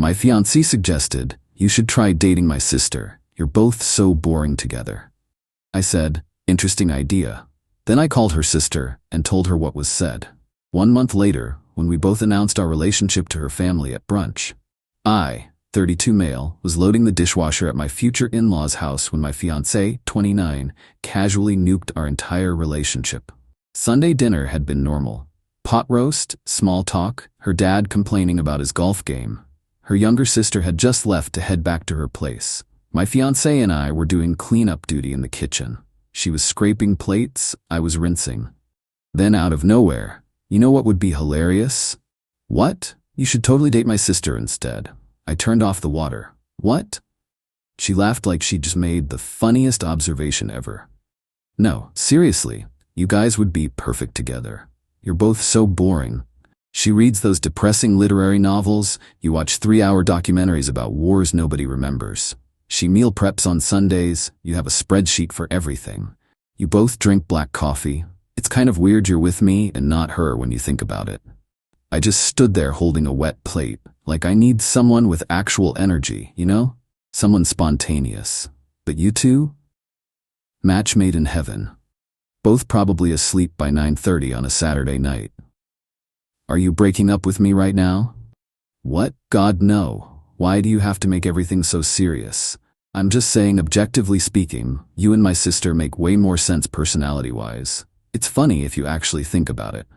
My fiancé suggested, "You should try dating my sister. You're both so boring together." I said, "Interesting idea." Then I called her sister and told her what was said. 1 month later, when we both announced our relationship to her family at brunch, I, 32 male, was loading the dishwasher at my future in-laws' house when my fiancé, 29, casually nuked our entire relationship. Sunday dinner had been normal. Pot roast, small talk, her dad complaining about his golf game. Her younger sister had just left to head back to her place. My fiancé and I were doing cleanup duty in the kitchen. She was scraping plates, I was rinsing. Then out of nowhere, "You know what would be hilarious?" "What?" "You should totally date my sister instead." I turned off the water. "What?" She laughed like she just made the funniest observation ever. "No, seriously, you guys would be perfect together. You're both so boring. She reads those depressing literary novels, you watch 3-hour documentaries about wars nobody remembers. She meal preps on Sundays, you have a spreadsheet for everything. You both drink black coffee. It's kind of weird you're with me and not her when you think about it." I just stood there holding a wet plate, like I need someone with actual energy, you know? Someone spontaneous. But you two? Match made in heaven. Both probably asleep by 9:30 on a Saturday night. "Are you breaking up with me right now?" "What? God, no. Why do you have to make everything so serious? I'm just saying, objectively speaking, you and my sister make way more sense personality-wise. It's funny if you actually think about it."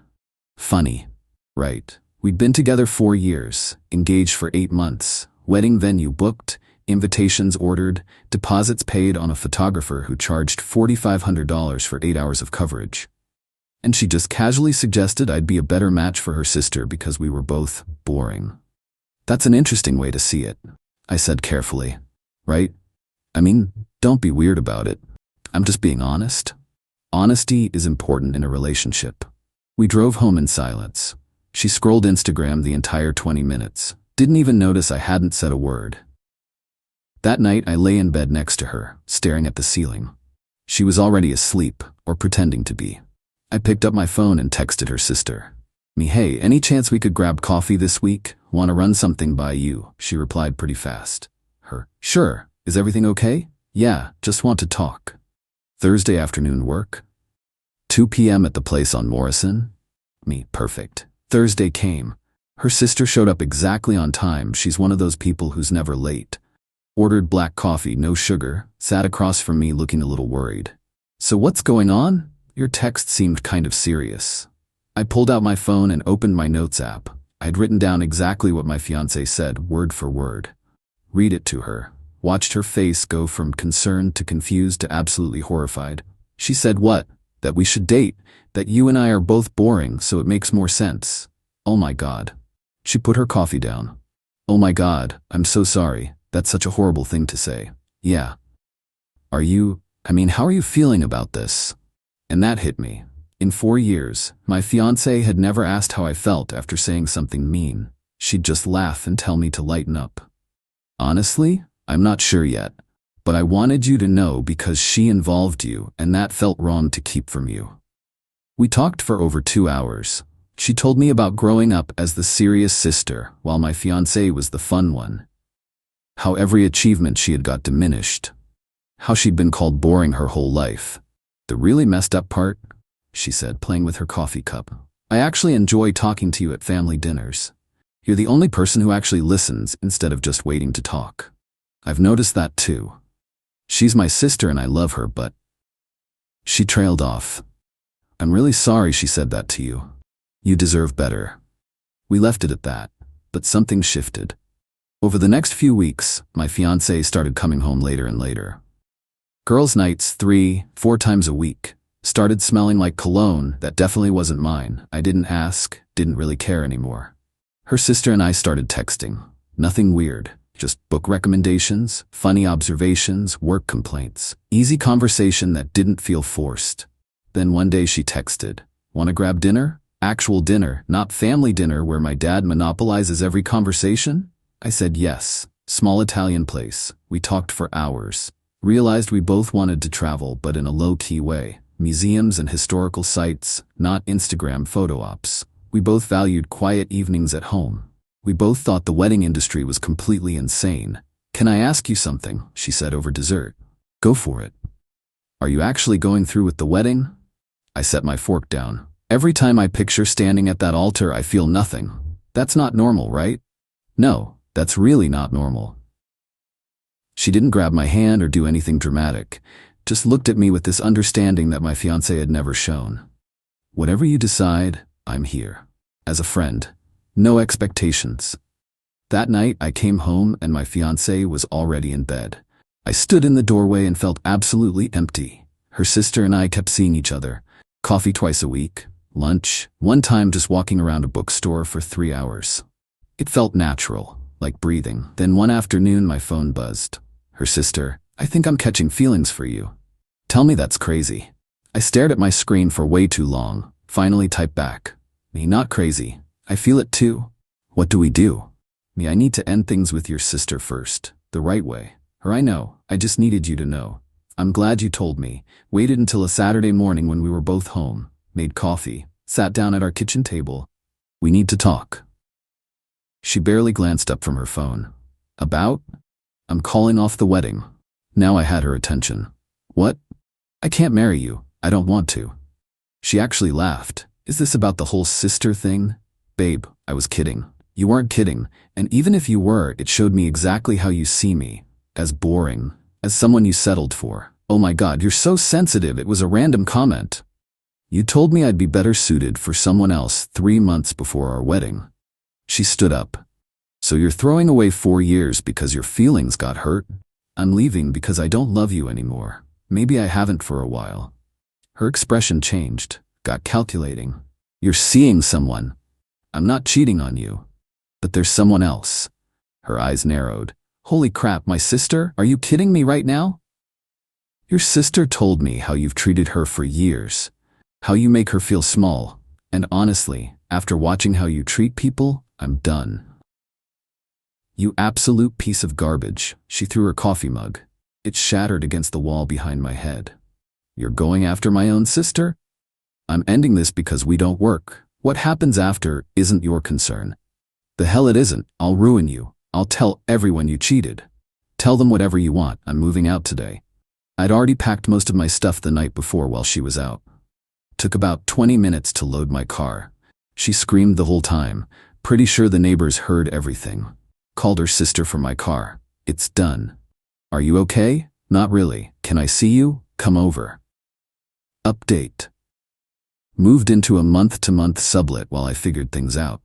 Funny. Right. We'd been together 4 years, engaged for 8 months, wedding venue booked, invitations ordered, deposits paid on a photographer who charged $4,500 for 8 hours of coverage. And she just casually suggested I'd be a better match for her sister because we were both boring. "That's an interesting way to see it," I said carefully. "Right? I mean, don't be weird about it. I'm just being honest. Honesty is important in a relationship." We drove home in silence. She scrolled Instagram the entire 20 minutes. Didn't even notice I hadn't said a word. That night I lay in bed next to her, staring at the ceiling. She was already asleep, or pretending to be. I picked up my phone and texted her sister. "Hey, any chance we could grab coffee this week? Want to run something by you?" She replied pretty fast. Her, "Sure. Is everything okay?" "Yeah, just want to talk." Thursday afternoon work? 2 p.m. at the place on Morrison? Perfect. Thursday came. Her sister showed up exactly on time. She's one of those people who's never late. Ordered black coffee, no sugar, sat across from me looking a little worried. "So what's going on? Your text seemed kind of serious." I pulled out my phone and opened my notes app. I'd written down exactly what my fiancé said, word for word. Read it to her. Watched her face go from concerned to confused to absolutely horrified. She said what? That we should date, that you and I are both boring, so it makes more sense. Oh my God. She put her coffee down. "Oh my God, I'm so sorry. That's such a horrible thing to say." "Yeah. How are you feeling about this?" And that hit me. In 4 years, my fiancé had never asked how I felt after saying something mean. She'd just laugh and tell me to lighten up. "Honestly, I'm not sure yet, but I wanted you to know because she involved you and that felt wrong to keep from you." We talked for over 2 hours. She told me about growing up as the serious sister while my fiancé was the fun one. How every achievement she had got diminished. How she'd been called boring her whole life. "The really messed up part," she said, playing with her coffee cup, "I actually enjoy talking to you at family dinners. You're the only person who actually listens instead of just waiting to talk. I've noticed that too. She's my sister and I love her, but..." She trailed off. "I'm really sorry she said that to you. You deserve better." We left it at that, but something shifted. Over the next few weeks, my fiancé started coming home later and later. Girls' nights 3-4 times a week. Started smelling like cologne that definitely wasn't mine. I didn't ask, didn't really care anymore. Her sister and I started texting. Nothing weird, just book recommendations, funny observations, work complaints. Easy conversation that didn't feel forced. Then one day she texted, "Want to grab dinner? Actual dinner, not family dinner where my dad monopolizes every conversation?" I said yes. Small Italian place. We talked for hours. Realized we both wanted to travel, but in a low-key way. Museums and historical sites, not Instagram photo ops. We both valued quiet evenings at home. We both thought the wedding industry was completely insane. "Can I ask you something?" she said over dessert. "Go for it." "Are you actually going through with the wedding?" I set my fork down. Every time I picture standing at that altar, I feel nothing. That's not normal, right? No, that's really not normal. She didn't grab my hand or do anything dramatic, just looked at me with this understanding that my fiancé had never shown. "Whatever you decide, I'm here. As a friend. No expectations." That night, I came home and my fiancé was already in bed. I stood in the doorway and felt absolutely empty. Her sister and I kept seeing each other. Coffee twice a week, lunch, one time just walking around a bookstore for 3 hours. It felt natural, like breathing. Then one afternoon, my phone buzzed. Her sister, "I think I'm catching feelings for you." "Tell me that's crazy." I stared at my screen for way too long, finally typed back. "Me not crazy. I feel it too." "What do we do?" "Me, I need to end things with your sister first, the right way." Her, "I know, I just needed you to know. I'm glad you told me." Waited until a Saturday morning when we were both home, made coffee, sat down at our kitchen table. "We need to talk." She barely glanced up from her phone. "About?" "I'm calling off the wedding." Now I had her attention. "What?" "I can't marry you. I don't want to." She actually laughed. "Is this about the whole sister thing?" "Babe, I was kidding." "You weren't kidding, and even if you were, it showed me exactly how you see me. As boring. As someone you settled for." "Oh my God, you're so sensitive. It was a random comment." "You told me I'd be better suited for someone else 3 months before our wedding." She stood up. "So you're throwing away 4 years because your feelings got hurt?" "I'm leaving because I don't love you anymore. Maybe I haven't for a while." Her expression changed, got calculating. "You're seeing someone." "I'm not cheating on you." "But there's someone else." Her eyes narrowed. "Holy crap, my sister? Are you kidding me right now?" "Your sister told me how you've treated her for years. How you make her feel small. And honestly, after watching how you treat people, I'm done." "You absolute piece of garbage." She threw her coffee mug. It shattered against the wall behind my head. "You're going after my own sister?" "I'm ending this because we don't work. What happens after isn't your concern." "The hell it isn't. I'll ruin you. I'll tell everyone you cheated." "Tell them whatever you want. I'm moving out today." I'd already packed most of my stuff the night before while she was out. Took about 20 minutes to load my car. She screamed the whole time, pretty sure the neighbors heard everything. Called her sister from my car. "It's done." "Are you okay?" "Not really. Can I see you? Come over." Update. Moved into a month-to-month sublet while I figured things out.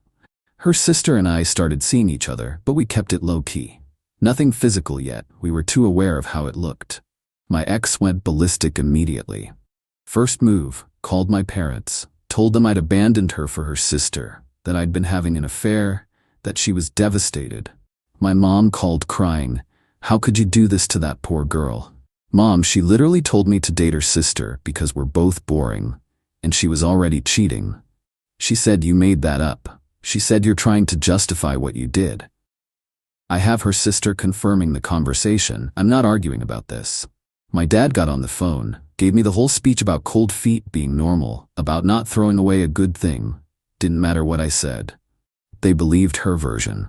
Her sister and I started seeing each other, but we kept it low-key. Nothing physical yet. We were too aware of how it looked. My ex went ballistic immediately. First move, called my parents, told them I'd abandoned her for her sister, that I'd been having an affair, that she was devastated. My mom called crying. "How could you do this to that poor girl?" "Mom, she literally told me to date her sister because we're both boring, and she was already cheating." She said, "You made that up." She said, "You're trying to justify what you did." I have her sister confirming the conversation. I'm not arguing about this. My dad got on the phone, gave me the whole speech about cold feet being normal, about not throwing away a good thing. Didn't matter what I said. They believed her version.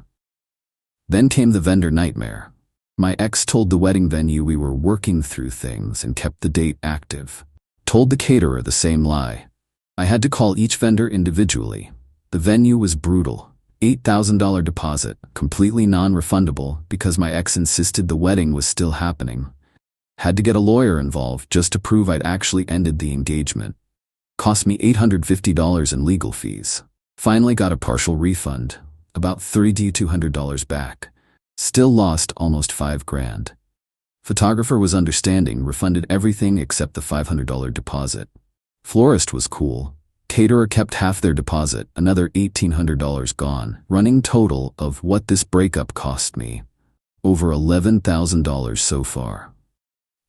Then came the vendor nightmare. My ex told the wedding venue we were working through things and kept the date active. Told the caterer the same lie. I had to call each vendor individually. The venue was brutal. $8,000 deposit, completely non-refundable because my ex insisted the wedding was still happening. Had to get a lawyer involved just to prove I'd actually ended the engagement. Cost me $850 in legal fees. Finally got a partial refund, about $3,200 back. Still lost almost $5,000. Photographer was understanding, refunded everything except the $500 deposit. Florist was cool. Caterer kept half their deposit, another $1,800 gone, running total of what this breakup cost me. Over $11,000 so far.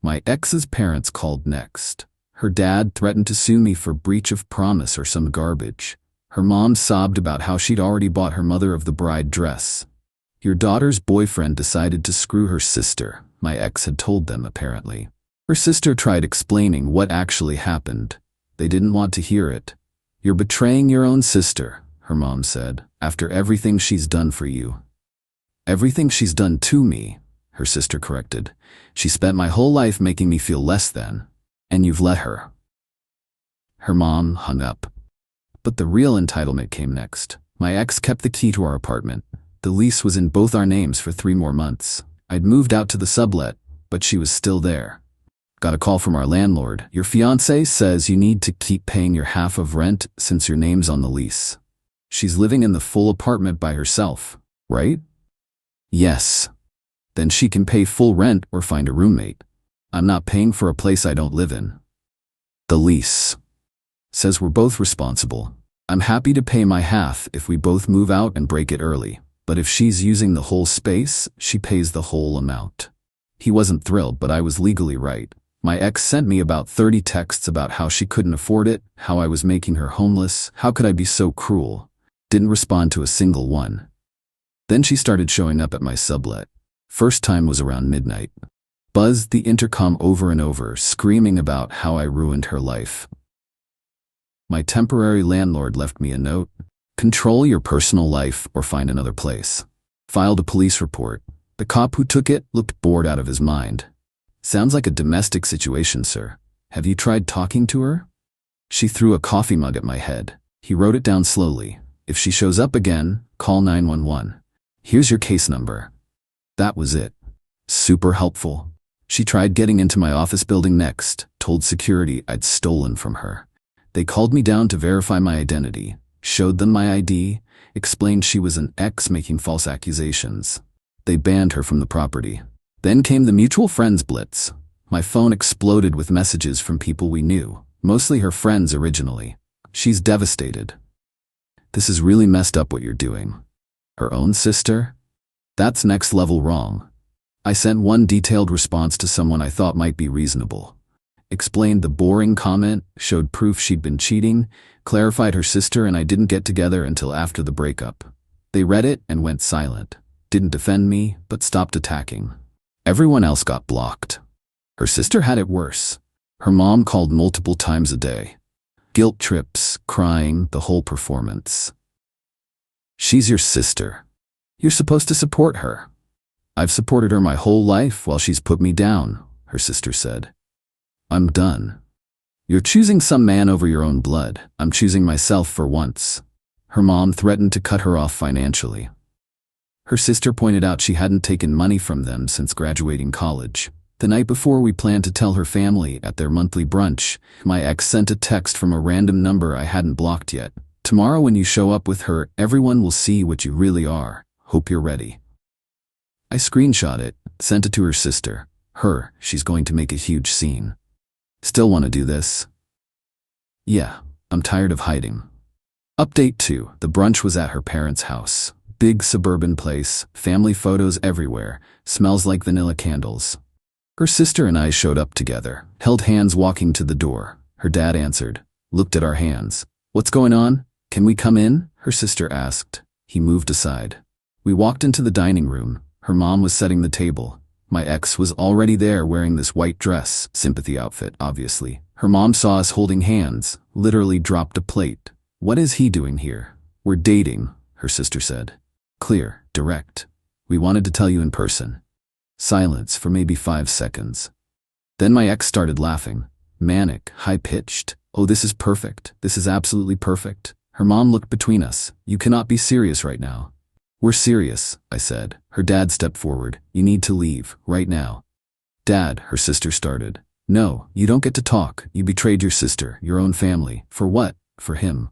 My ex's parents called next. Her dad threatened to sue me for breach of promise or some garbage. Her mom sobbed about how she'd already bought her mother of the bride dress. Your daughter's boyfriend decided to screw her sister, my ex had told them apparently. Her sister tried explaining what actually happened. They didn't want to hear it. You're betraying your own sister. her mom said, after everything she's done for you. Everything she's done to me, her sister corrected. She spent my whole life making me feel less than. And you've let her. Her mom hung up. But the real entitlement came next. My ex kept the key to our apartment. The lease was in both our names for 3 more months. I'd moved out to the sublet, but she was still there. Got a call from our landlord. Your fiancé says you need to keep paying your half of rent since your name's on the lease. She's living in the full apartment by herself, right? Yes. Then she can pay full rent or find a roommate. I'm not paying for a place I don't live in. The lease says we're both responsible. I'm happy to pay my half if we both move out and break it early. But if she's using the whole space, she pays the whole amount. He wasn't thrilled, but I was legally right. My ex sent me about 30 texts about how she couldn't afford it, how I was making her homeless, how could I be so cruel. Didn't respond to a single one. Then she started showing up at my sublet. First time was around midnight. Buzzed the intercom over and over, screaming about how I ruined her life. My temporary landlord left me a note. Control your personal life or find another place. Filed a police report. The cop who took it looked bored out of his mind. Sounds like a domestic situation, sir. Have you tried talking to her? She threw a coffee mug at my head. He wrote it down slowly. If she shows up again, call 911. Here's your case number. That was it. Super helpful. She tried getting into my office building next, told security I'd stolen from her. They called me down to verify my identity. Showed them my ID, explained she was an ex making false accusations. They banned her from the property. Then came the mutual friends blitz. My phone exploded with messages from people we knew, mostly her friends originally. She's devastated. This is really messed up what you're doing. Her own sister? That's next level wrong. I sent one detailed response to someone I thought might be reasonable. Explained the boring comment, showed proof she'd been cheating, clarified her sister and I didn't get together until after the breakup. They read it and went silent. Didn't defend me, but stopped attacking. Everyone else got blocked. Her sister had it worse. Her mom called multiple times a day. Guilt trips, crying, the whole performance. She's your sister. You're supposed to support her. I've supported her my whole life while she's put me down, her sister said. I'm done. You're choosing some man over your own blood. I'm choosing myself for once. Her mom threatened to cut her off financially. Her sister pointed out she hadn't taken money from them since graduating college. The night before we planned to tell her family at their monthly brunch, my ex sent a text from a random number I hadn't blocked yet. Tomorrow when you show up with her, everyone will see what you really are. Hope you're ready. I screenshot it, sent it to her sister. She's going to make a huge scene. Still want to do this? Yeah, I'm tired of hiding. Update 2. The brunch was at her parents' house. Big suburban place, family photos everywhere, smells like vanilla candles. Her sister and I showed up together, held hands walking to the door. Her dad answered, looked at our hands. What's going on? Can we come in? Her sister asked. He moved aside. We walked into the dining room. Her mom was setting the table. My ex was already there wearing this white dress, sympathy outfit, obviously. Her mom saw us holding hands, literally dropped a plate. What is he doing here? We're dating, her sister said. Clear, direct. We wanted to tell you in person. Silence for maybe 5 seconds. Then my ex started laughing. Manic, high-pitched. Oh, this is perfect. This is absolutely perfect. Her mom looked between us. You cannot be serious right now. We're serious, I said. Her dad stepped forward. You need to leave, right now. Dad, her sister started. No, you don't get to talk. You betrayed your sister, your own family. For what? For him.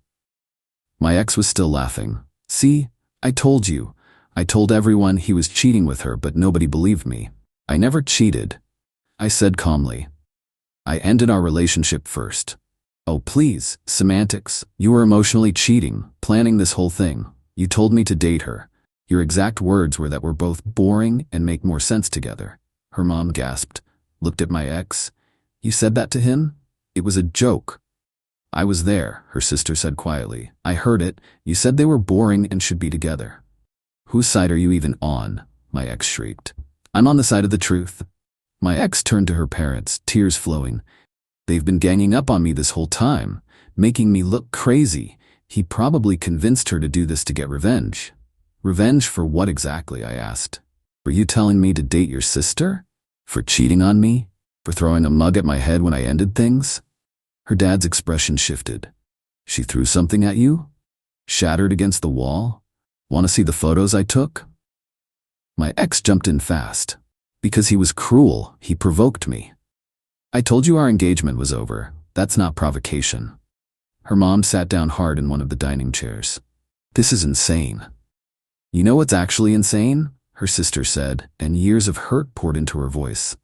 My ex was still laughing. See? I told you. I told everyone he was cheating with her, but nobody believed me. I never cheated. I said calmly. I ended our relationship first. Oh, please, semantics. You were emotionally cheating, planning this whole thing. You told me to date her. Your exact words were that we're both boring and make more sense together. Her mom gasped, looked at my ex. You said that to him? It was a joke. I was there, her sister said quietly. I heard it. You said they were boring and should be together. Whose side are you even on? My ex shrieked. I'm on the side of the truth. My ex turned to her parents, tears flowing. They've been ganging up on me this whole time, making me look crazy. He probably convinced her to do this to get revenge. Revenge for what exactly, I asked. Were you telling me to date your sister? For cheating on me? For throwing a mug at my head when I ended things? Her dad's expression shifted. She threw something at you? Shattered against the wall? Want to see the photos I took? My ex jumped in fast. Because he was cruel, he provoked me. I told you our engagement was over. That's not provocation. Her mom sat down hard in one of the dining chairs. This is insane. You know what's actually insane? Her sister said, and years of hurt poured into her voice.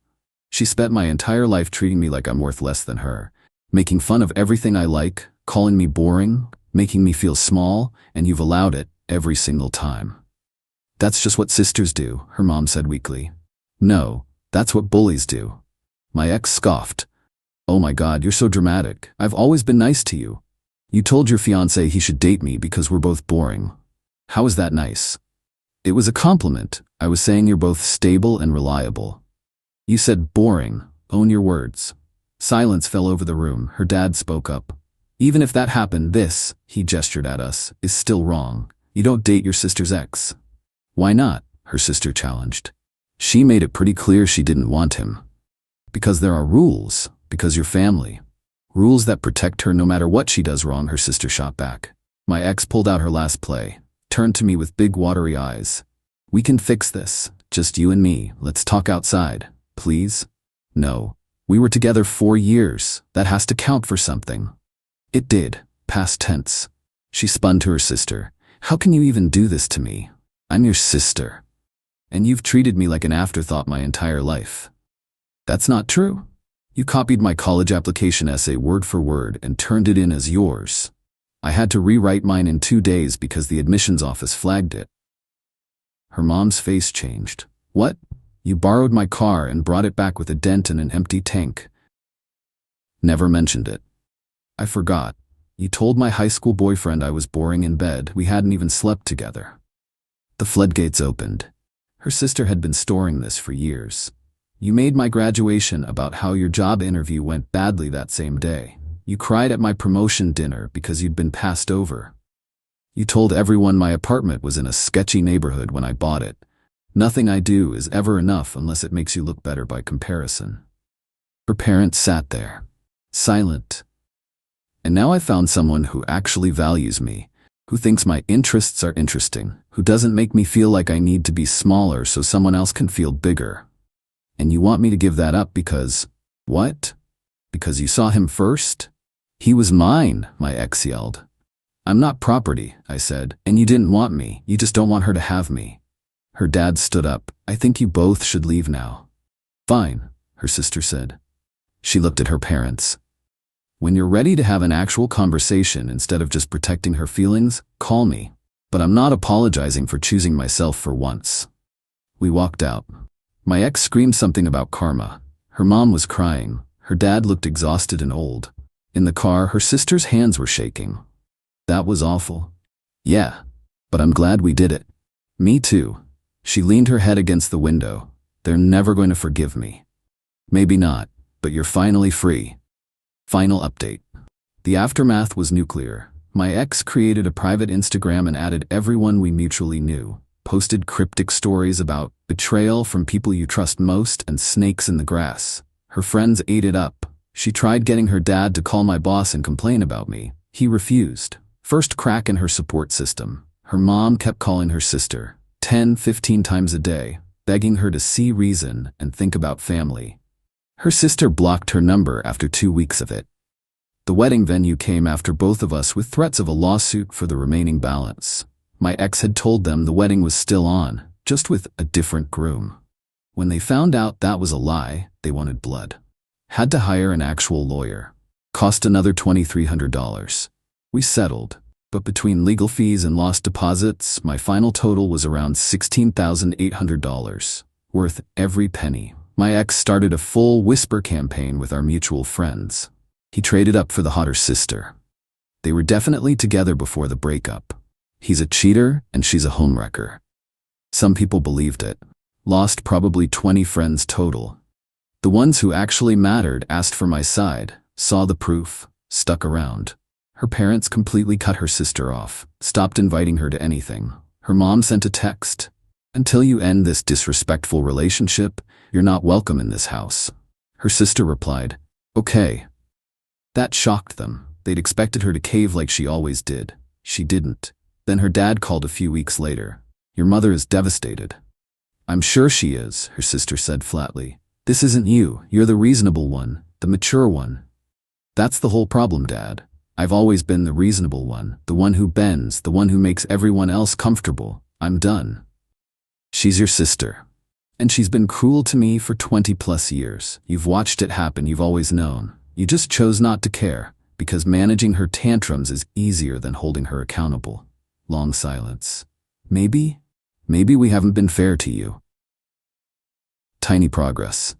She spent my entire life treating me like I'm worth less than her, making fun of everything I like, calling me boring, making me feel small, and you've allowed it every single time. That's just what sisters do, her mom said weakly. No, that's what bullies do. My ex scoffed. Oh my God, you're so dramatic. I've always been nice to you. You told your fiancé he should date me because we're both boring. How is that nice? It was a compliment. I was saying you're both stable and reliable. You said boring. Own your words. Silence fell over the room. Her dad spoke up. Even if that happened, this, he gestured at us, is still wrong. You don't date your sister's ex. Why not? Her sister challenged. She made it pretty clear she didn't want him. Because there are rules. Because you're family. Rules that protect her no matter what she does wrong, her sister shot back. My ex pulled out her last play, turned to me with big watery eyes. We can fix this. Just you and me. Let's talk outside. Please? No. We were together 4 years. That has to count for something. It did. Past tense. She spun to her sister. How can you even do this to me? I'm your sister. And you've treated me like an afterthought my entire life. That's not true. You copied my college application essay word for word and turned it in as yours. I had to rewrite mine in 2 days because the admissions office flagged it. Her mom's face changed. What? You borrowed my car and brought it back with a dent and an empty tank. Never mentioned it. I forgot. You told my high school boyfriend I was boring in bed. We hadn't even slept together. The floodgates opened. Her sister had been storing this for years. You made my graduation about how your job interview went badly that same day. You cried at my promotion dinner because you'd been passed over. You told everyone my apartment was in a sketchy neighborhood when I bought it. Nothing I do is ever enough unless it makes you look better by comparison. Her parents sat there, silent. And now I found someone who actually values me, who thinks my interests are interesting, who doesn't make me feel like I need to be smaller so someone else can feel bigger. And you want me to give that up because, what? Because you saw him first? He was mine, my ex yelled. I'm not property, I said, and you didn't want me. You just don't want her to have me. Her dad stood up. I think you both should leave now. Fine, her sister said. She looked at her parents. When you're ready to have an actual conversation instead of just protecting her feelings, call me. But I'm not apologizing for choosing myself for once. We walked out. My ex screamed something about karma. Her mom was crying. Her dad looked exhausted and old. In the car, her sister's hands were shaking. That was awful. Yeah, but I'm glad we did it. Me too. She leaned her head against the window. They're never going to forgive me. Maybe not, but you're finally free. Final update. The aftermath was nuclear. My ex created a private Instagram and added everyone we mutually knew. Posted cryptic stories about betrayal from people you trust most and snakes in the grass. Her friends ate it up. She tried getting her dad to call my boss and complain about me. He refused. First crack in her support system. Her mom kept calling her sister 10, 15 times a day, begging her to see reason and think about family. Her sister blocked her number after 2 weeks of it. The wedding venue came after both of us with threats of a lawsuit for the remaining balance. My ex had told them the wedding was still on, just with a different groom. When they found out that was a lie, they wanted blood. Had to hire an actual lawyer. Cost another $2,300. We settled, but between legal fees and lost deposits, my final total was around $16,800. Worth every penny. My ex started a full whisper campaign with our mutual friends. He traded up for the hotter sister. They were definitely together before the breakup. He's a cheater and she's a homewrecker. Some people believed it. Lost probably 20 friends total. The ones who actually mattered asked for my side, saw the proof, stuck around. Her parents completely cut her sister off, stopped inviting her to anything. Her mom sent a text. "Until you end this disrespectful relationship, you're not welcome in this house." Her sister replied, "Okay." That shocked them. They'd expected her to cave like she always did. She didn't. Then her dad called a few weeks later. "Your mother is devastated." "I'm sure she is," her sister said flatly. "This isn't you. You're the reasonable one, the mature one." "That's the whole problem, Dad. I've always been the reasonable one, the one who bends, the one who makes everyone else comfortable. I'm done." "She's your sister. And she's been cruel to me for 20+ years. You've watched it happen, you've always known. You just chose not to care, because managing her tantrums is easier than holding her accountable." Long silence. Maybe we haven't been fair to you." Tiny progress.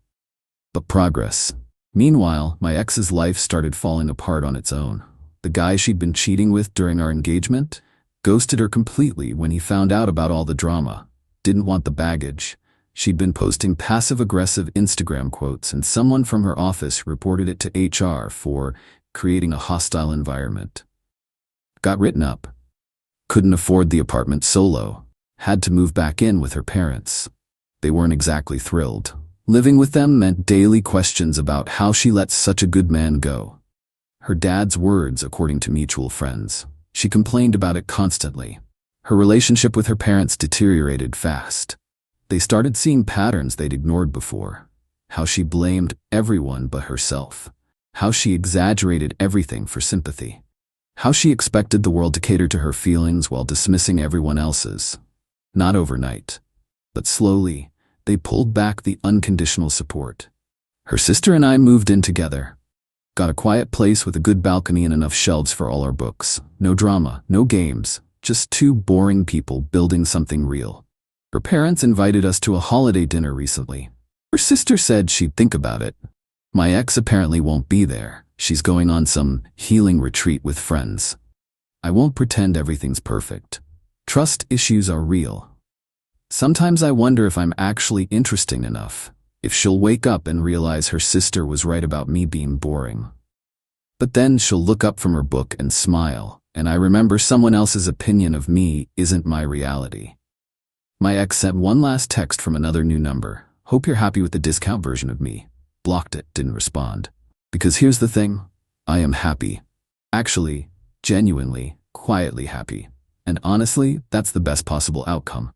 But progress. Meanwhile, my ex's life started falling apart on its own. The guy she'd been cheating with during our engagement ghosted her completely when he found out about all the drama. Didn't want the baggage. She'd been posting passive-aggressive Instagram quotes, and someone from her office reported it to HR for creating a hostile environment. Got written up. Couldn't afford the apartment solo. Had to move back in with her parents. They weren't exactly thrilled. Living with them meant daily questions about how she let such a good man go. Her dad's words, according to mutual friends. She complained about it constantly. Her relationship with her parents deteriorated fast. They started seeing patterns they'd ignored before. How she blamed everyone but herself. How she exaggerated everything for sympathy. How she expected the world to cater to her feelings while dismissing everyone else's. Not overnight, but slowly, they pulled back the unconditional support. Her sister and I moved in together. Got a quiet place with a good balcony and enough shelves for all our books. No drama, no games, just two boring people building something real. Her parents invited us to a holiday dinner recently. Her sister said she'd think about it. My ex apparently won't be there. She's going on some healing retreat with friends. I won't pretend everything's perfect. Trust issues are real. Sometimes I wonder if I'm actually interesting enough, if she'll wake up and realize her sister was right about me being boring. But then she'll look up from her book and smile, and I remember someone else's opinion of me isn't my reality. My ex sent one last text from another new number. "Hope you're happy with the discount version of me." Blocked it, didn't respond. Because here's the thing, I am happy. Actually, genuinely, quietly happy. And honestly, that's the best possible outcome.